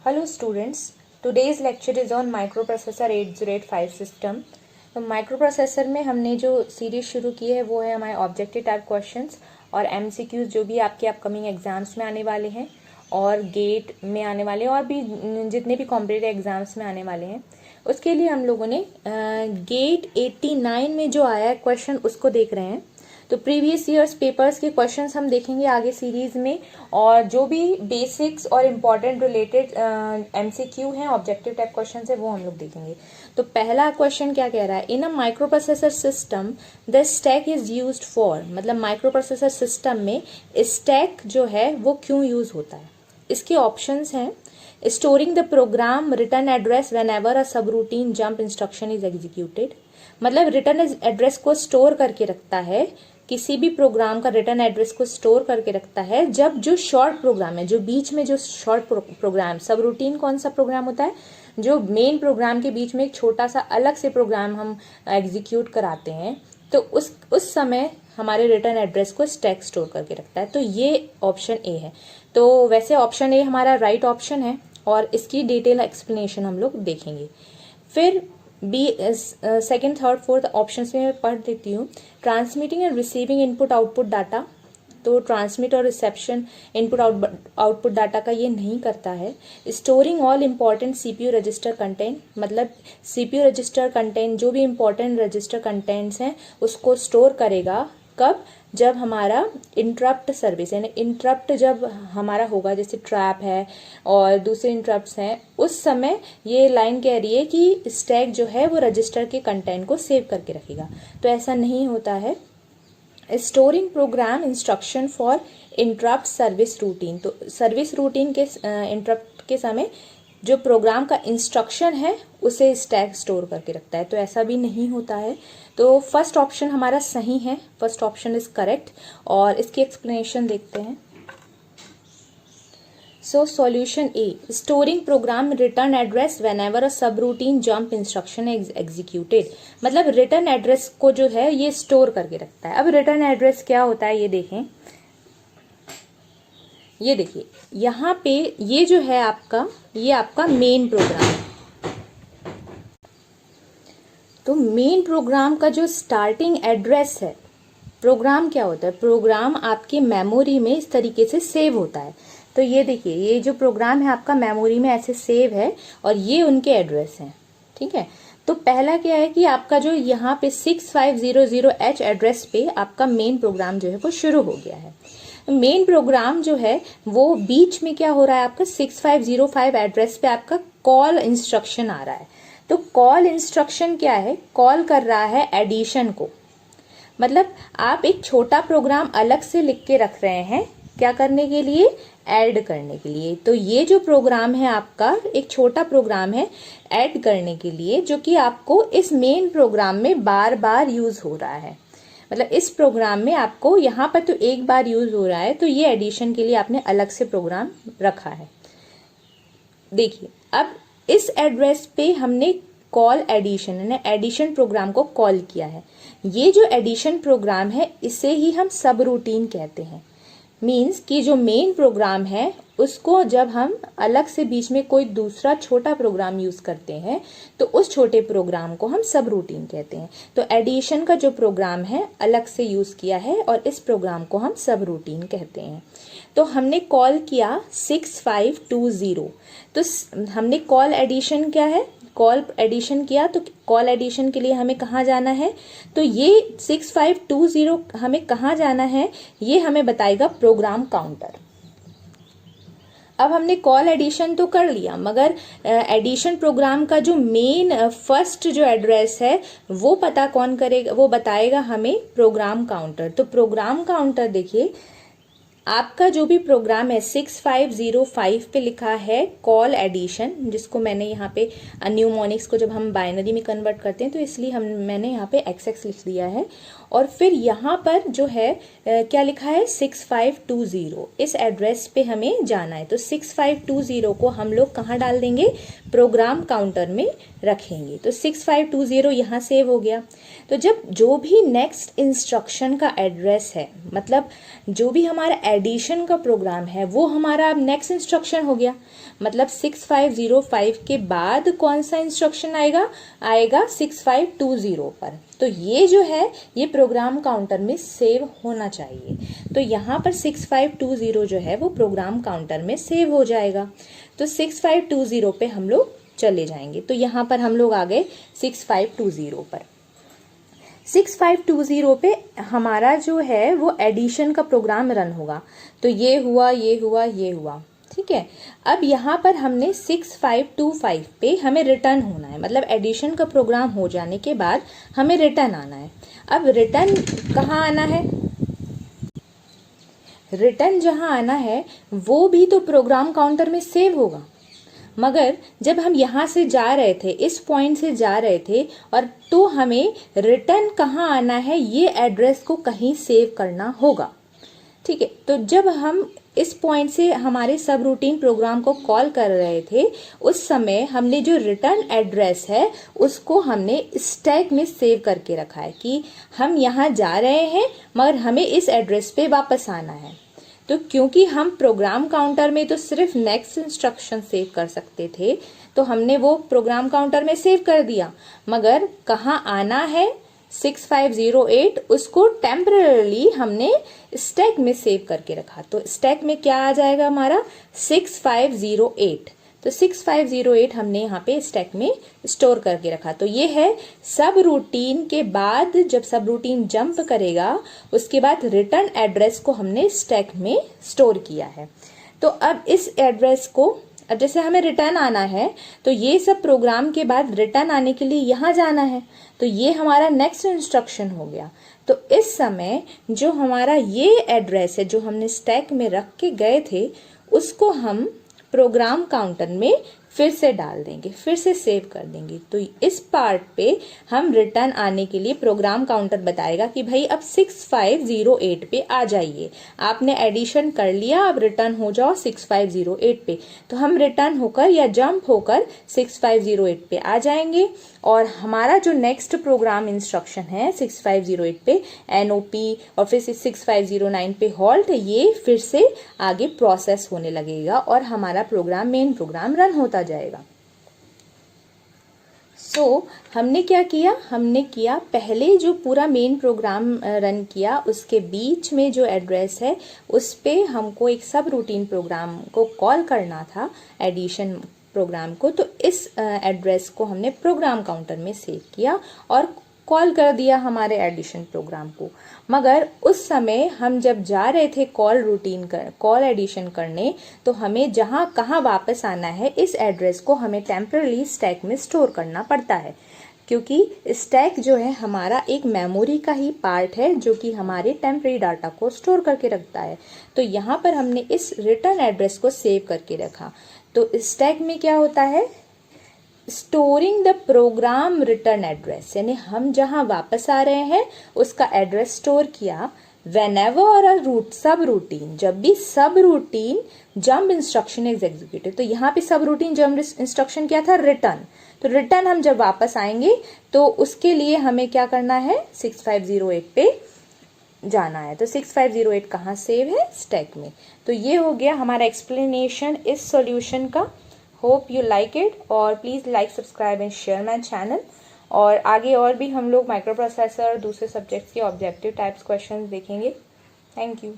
Hello students, today's lecture is on microprocessor 8085 system। तो microprocessor में हमने जो सीरीज शुरू की है वो है हमारे ऑब्जेक्टिव टाइप क्वेश्चंस और एमसीक्यूज जो भी आपके अपकमिंग एग्जाम्स में आने वाले हैं और गेट में आने वाले हैं और भी जितने भी कॉम्पिटिटिव एग्जाम्स में आने वाले हैं। उसके लिए हम लोगों ने गेट 89 में जो आया है क्वेश्चन उसको देख रहे हैं। तो प्रीवियस ईयर्स पेपर्स के क्वेश्चंस हम देखेंगे आगे सीरीज में, और जो भी बेसिक्स और इम्पॉर्टेंट रिलेटेड एमसीक्यू हैं, ऑब्जेक्टिव टाइप क्वेश्चंस है, वो हम लोग देखेंगे। तो पहला क्वेश्चन क्या कह रहा है, in a microprocessor system the stack is used for, मतलब माइक्रोप्रोसेसर सिस्टम में स्टैक जो है वो क्यों यूज होता है। इसके ऑप्शंस हैं storing the program return address whenever a subroutine jump instruction is executed, मतलब रिटर्न एड्रेस को स्टोर करके रखता है, किसी भी प्रोग्राम का रिटर्न एड्रेस को स्टोर करके रखता है जब जो शॉर्ट प्रोग्राम है, जो बीच में जो शॉर्ट प्रोग्राम, सब रूटीन कौन सा प्रोग्राम होता है, जो मेन प्रोग्राम के बीच में एक छोटा सा अलग से प्रोग्राम हम एग्जीक्यूट कराते हैं, तो उस समय हमारे रिटर्न एड्रेस को स्टैक स्टोर करके रखता है। तो ये ऑप्शन ए है। तो वैसे ऑप्शन ए हमारा राइट ऑप्शन है और इसकी डिटेल एक्सप्लेनेशन हम लोग देखेंगे। फिर B second third fourth option में मैं पढ़ देती हूँ। Transmitting and receiving input output data, तो ट्रांसमिट और रिसेप्शन इनपुट आउटपुट डाटा का ये नहीं करता है। Storing all important CPU register content, मतलब सीपीयू रजिस्टर कंटेंट जो भी इम्पॉर्टेंट रजिस्टर कंटेंट्स हैं उसको स्टोर करेगा कब, जब हमारा इंटरप्ट सर्विस, यानी इंटरप्ट जब हमारा होगा, जैसे ट्रैप है और दूसरे इंटरप्ट्स हैं, उस समय ये लाइन कह रही है कि स्टैक जो है वो रजिस्टर के कंटेंट को सेव करके रखेगा। तो ऐसा नहीं होता है। Storing programme instruction for interrupt service routine, तो सर्विस रूटीन के इंटरप्ट के समय जो प्रोग्राम का इंस्ट्रक्शन है उसे स्टैक स्टोर करके रखता है। तो ऐसा भी नहीं होता है। तो फर्स्ट ऑप्शन हमारा सही है, फर्स्ट ऑप्शन इज करेक्ट। और इसकी एक्सप्लेनेशन देखते हैं। So solution A, storing program return address whenever a subroutine jump instruction executed, मतलब रिटर्न एड्रेस को जो है ये स्टोर करके रखता है। अब रिटर्न एड्रेस क्या होता है ये देखें, ये देखिए यहाँ पे ये जो है आपका, ये आपका मेन प्रोग्राम है। तो मेन प्रोग्राम का जो स्टार्टिंग एड्रेस है, प्रोग्राम क्या होता है, प्रोग्राम आपके मेमोरी में इस तरीके से सेव होता है। तो ये देखिए ये जो प्रोग्राम है आपका मेमोरी में ऐसे सेव है और ये उनके एड्रेस हैं, ठीक है। तो पहला क्या है कि आपका जो यहाँ पे 6500H एड्रेस पे आपका मेन प्रोग्राम जो है वो शुरू हो गया है। मेन प्रोग्राम जो है वो बीच में क्या हो रहा है, आपका 6505 एड्रेस पे आपका कॉल इंस्ट्रक्शन आ रहा है। तो कॉल इंस्ट्रक्शन क्या है, कॉल कर रहा है एडिशन को, मतलब आप एक छोटा प्रोग्राम अलग से लिख के रख रहे हैं, क्या करने के लिए, ऐड करने के लिए। तो ये जो प्रोग्राम है आपका एक छोटा प्रोग्राम है ऐड करने के लिए, जो कि आपको इस मेन प्रोग्राम में बार बार यूज हो रहा है। मतलब इस प्रोग्राम में आपको यहाँ पर तो एक बार यूज हो रहा है, तो ये एडिशन के लिए आपने अलग से प्रोग्राम रखा है। देखिए अब इस एड्रेस पे हमने कॉल एडिशन, यानी एडिशन प्रोग्राम को कॉल किया है। ये जो एडिशन प्रोग्राम है इसे ही हम सब रूटीन कहते हैं। मीन्स कि जो मेन प्रोग्राम है उसको जब हम अलग से बीच में कोई दूसरा छोटा प्रोग्राम यूज करते हैं तो उस छोटे प्रोग्राम को हम सब रूटीन कहते हैं। तो एडिशन का जो प्रोग्राम है अलग से यूज किया है और इस प्रोग्राम को हम सब रूटीन कहते हैं। तो हमने कॉल किया 6520, तो हमने कॉल एडिशन क्या है, कॉल एडिशन किया, तो कॉल एडिशन के लिए हमें कहाँ जाना है, तो ये 6520 हमें कहाँ जाना है ये हमें बताएगा प्रोग्राम काउंटर। अब हमने कॉल एडिशन तो कर लिया, मगर एडिशन प्रोग्राम का जो मेन फर्स्ट जो एड्रेस है वो पता कौन करेगा, वो बताएगा हमें प्रोग्राम काउंटर। तो प्रोग्राम काउंटर देखिए आपका जो भी प्रोग्राम है 6505 पे लिखा है कॉल एडिशन, जिसको मैंने यहाँ पे न्यूमोनिक्स को जब हम बाइनरी में कन्वर्ट करते हैं तो इसलिए मैंने यहाँ पे XX लिख दिया है। और फिर यहाँ पर जो है क्या लिखा है 6520, इस एड्रेस पे हमें जाना है। तो 6520 को हम लोग कहाँ डाल देंगे, प्रोग्राम काउंटर में रखेंगे। तो 6520 यहाँ सेव हो गया। तो जब जो भी नेक्स्ट इंस्ट्रक्शन का एड्रेस है, मतलब जो भी हमारा एडिशन का प्रोग्राम है वो हमारा अब नेक्स्ट इंस्ट्रक्शन हो गया। मतलब 6505 के बाद कौन सा इंस्ट्रक्शन आएगा 6520 पर। तो ये जो है ये प्रोग्राम काउंटर में सेव होना चाहिए। तो यहाँ पर 6520 जो है वो प्रोग्राम काउंटर में सेव हो जाएगा। तो 6520 पे हम लोग चले जाएंगे। तो यहाँ पर हम लोग आ गए 6520 पर। 6520 पे हमारा जो है वो एडिशन का प्रोग्राम रन होगा। तो ये हुआ, ये हुआ, ये हुआ, ठीक है। अब यहाँ पर हमने 6525 पे हमें रिटर्न होना है। मतलब एडिशन का प्रोग्राम हो जाने के बाद हमें रिटर्न आना है। अब रिटर्न कहाँ आना है? रिटर्न जहाँ आना है वो भी तो प्रोग्राम काउंटर में सेव होगा। मगर जब हम यहाँ से जा रहे थे, इस पॉइंट से जा रहे थे, और तो हमें रिटर्न कहाँ आना है ये एड्रेस को कहीं सेव करना होगा, ठीक है। तो जब हम इस पॉइंट से हमारे सब रूटीन प्रोग्राम को कॉल कर रहे थे उस समय हमने जो रिटर्न एड्रेस है उसको हमने स्टैक में सेव करके रखा है कि हम यहाँ जा रहे हैं मगर हमें इस एड्रेस पे वापस आना है। तो क्योंकि हम प्रोग्राम काउंटर में तो सिर्फ नेक्स्ट इंस्ट्रक्शन सेव कर सकते थे तो हमने वो प्रोग्राम काउंटर में सेव कर दिया, मगर कहाँ आना है 6508 उसको टेम्पररी हमने स्टैक में सेव करके रखा। तो स्टैक में क्या आ जाएगा हमारा 6508। तो 6508 हमने यहाँ पे स्टैक में स्टोर करके रखा। तो ये है सब रूटीन के बाद जब सब रूटीन जंप करेगा उसके बाद रिटर्न एड्रेस को हमने स्टैक में स्टोर किया है। तो अब इस एड्रेस को, अब जैसे हमें रिटर्न आना है तो ये सब प्रोग्राम के बाद रिटर्न आने के लिए यहाँ जाना है। तो ये हमारा नेक्स्ट इंस्ट्रक्शन हो गया। तो इस समय जो हमारा ये एड्रेस है जो हमने स्टैक में रख के गए थे उसको हम प्रोग्राम काउंटर में फिर से डाल देंगे, फिर से सेव कर देंगे। तो इस पार्ट पे हम रिटर्न आने के लिए प्रोग्राम काउंटर बताएगा कि भाई अब 6508 पे आ जाइए, आपने एडिशन कर लिया, अब रिटर्न हो जाओ 6508 पे। तो हम रिटर्न होकर या जंप होकर 6508 पे आ जाएंगे और हमारा जो नेक्स्ट प्रोग्राम इंस्ट्रक्शन है 6508 पे NOP और फिर 6509 पे हॉल्ट, ये फिर से आगे प्रोसेस होने लगेगा और हमारा प्रोग्राम मेन प्रोग्राम रन होता जाएगा। हमने क्या किया? हमने किया पहले जो पूरा मेन प्रोग्राम रन किया उसके बीच में जो एड्रेस है उस पे हमको एक सब रूटीन प्रोग्राम को कॉल करना था, एडिशन प्रोग्राम को। तो इस एड्रेस को हमने प्रोग्राम काउंटर में सेव किया और कॉल कर दिया हमारे एडिशन प्रोग्राम को। मगर उस समय हम जब जा रहे थे कॉल एडिशन करने तो हमें जहाँ कहाँ वापस आना है इस एड्रेस को हमें टेम्पररी स्टैक में स्टोर करना पड़ता है, क्योंकि स्टैक जो है हमारा एक मेमोरी का ही पार्ट है जो कि हमारे टेम्पररी डाटा को स्टोर करके रखता है। तो यहाँ पर हमने इस रिटर्न एड्रेस को सेव करके रखा। तो स्टैक में क्या होता है? Storing the program return address, यानी हम जहां वापस आ रहे हैं उसका एड्रेस स्टोर किया। whenever a सब रूटीन, जब भी subroutine jump instruction is executed, तो यहाँ पे सब रूटीन जंप इंस्ट्रक्शन क्या था? रिटर्न। तो रिटर्न हम जब वापस आएंगे तो उसके लिए हमें क्या करना है? 6508 पे जाना है। तो 6508 कहाँ सेव है? स्टैक में। तो ये हो गया हमारा एक्सप्लेनेशन इस सॉल्यूशन का। होप यू लाइक इट और please like, subscribe and share my channel. और आगे और भी हम लोग माइक्रो प्रोसेसर दूसरे सब्जेक्ट्स के ऑब्जेक्टिव टाइप्स क्वेश्चंस देखेंगे। Thank you.